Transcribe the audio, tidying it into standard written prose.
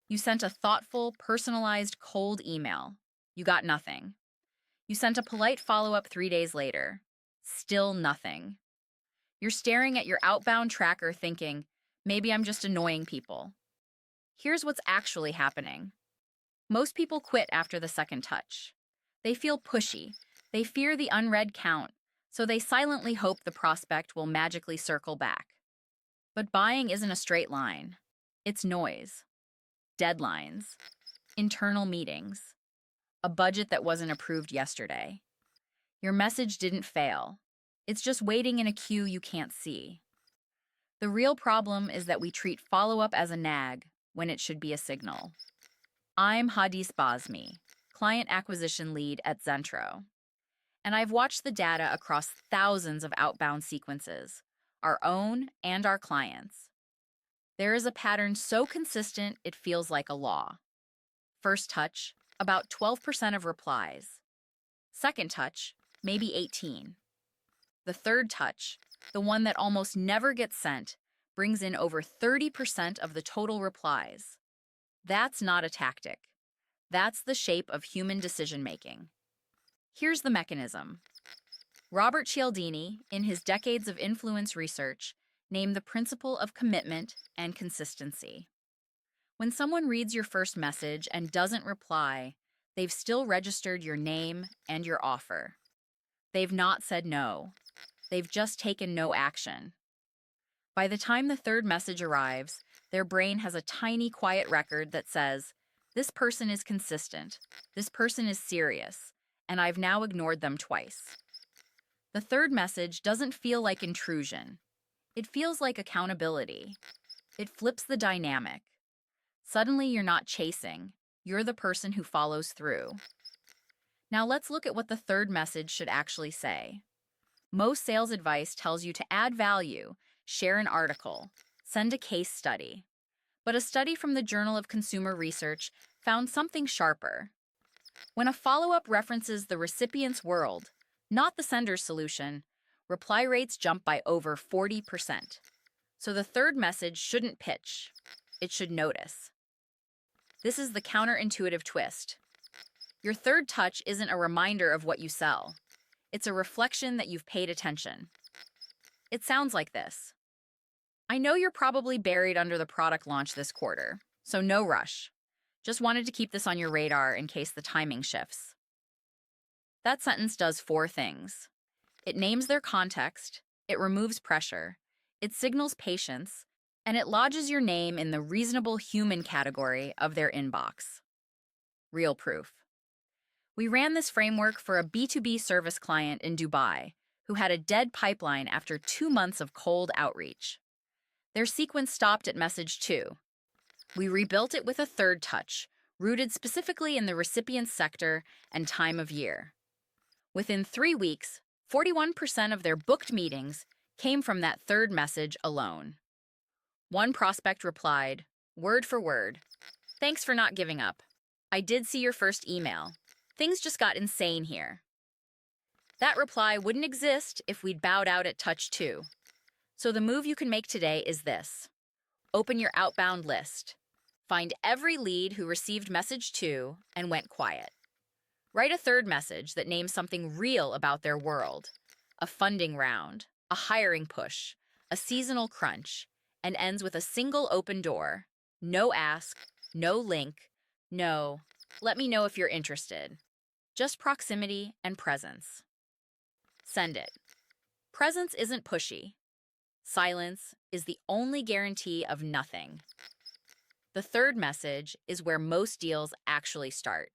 You sent a thoughtful, personalized, cold email. You got nothing. You sent a polite follow-up 3 days later. Still nothing. You're staring at your outbound tracker thinking, maybe I'm just annoying people. Here's what's actually happening. Most people quit after the second touch. They feel pushy. They fear the unread count, so they silently hope the prospect will magically circle back. But buying isn't a straight line. It's noise, deadlines, internal meetings, a budget that wasn't approved yesterday. Your message didn't fail. It's just waiting in a queue you can't see. The real problem is that we treat follow-up as a nag when it should be a signal. I'm Hadise Bazmi, client acquisition lead at Xentro, and I've watched the data across thousands of outbound sequences, our own and our clients'. There is a pattern so consistent it feels like a law. First touch, about 12% of replies. Second touch, maybe 18. The third touch, the one that almost never gets sent, brings in over 30% of the total replies. That's not a tactic. That's the shape of human decision-making. Here's the mechanism. Robert Cialdini, in his Decades of Influence research, named the principle of commitment and consistency. When someone reads your first message and doesn't reply, they've still registered your name and your offer. They've not said no. They've just taken no action. By the time the third message arrives, their brain has a tiny, quiet record that says, this person is consistent, this person is serious, and I've now ignored them twice. The third message doesn't feel like intrusion. It feels like accountability. It flips the dynamic. Suddenly you're not chasing. You're the person who follows through. Now let's look at what the third message should actually say. Most sales advice tells you to add value, share an article, send a case study. But a study from the Journal of Consumer Research found something sharper. When a follow-up references the recipient's world, not the sender's solution, reply rates jump by over 40%. So the third message shouldn't pitch. It should notice. This is the counterintuitive twist. Your third touch isn't a reminder of what you sell. It's a reflection that you've paid attention. It sounds like this. I know you're probably buried under the product launch this quarter, so no rush. Just wanted to keep this on your radar in case the timing shifts. That sentence does 4 things. It names their context, it removes pressure, it signals patience, and it lodges your name in the reasonable human category of their inbox. Real proof. We ran this framework for a B2B service client in Dubai who had a dead pipeline after 2 months of cold outreach. Their sequence stopped at message 2. We rebuilt it with a third touch, rooted specifically in the recipient's sector and time of year. Within 3 weeks, 41% of their booked meetings came from that third message alone. One prospect replied, word for word, "Thanks for not giving up. I did see your first email. Things just got insane here." That reply wouldn't exist if we'd bowed out at touch 2. So the move you can make today is this. Open your outbound list. Find every lead who received message 2 and went quiet. Write a third message that names something real about their world. A funding round, a hiring push, a seasonal crunch, and ends with a single open door. No ask, no link, no, let me know if you're interested. Just proximity and presence. Send it. Presence isn't pushy. Silence is the only guarantee of nothing. The third message is where most deals actually start.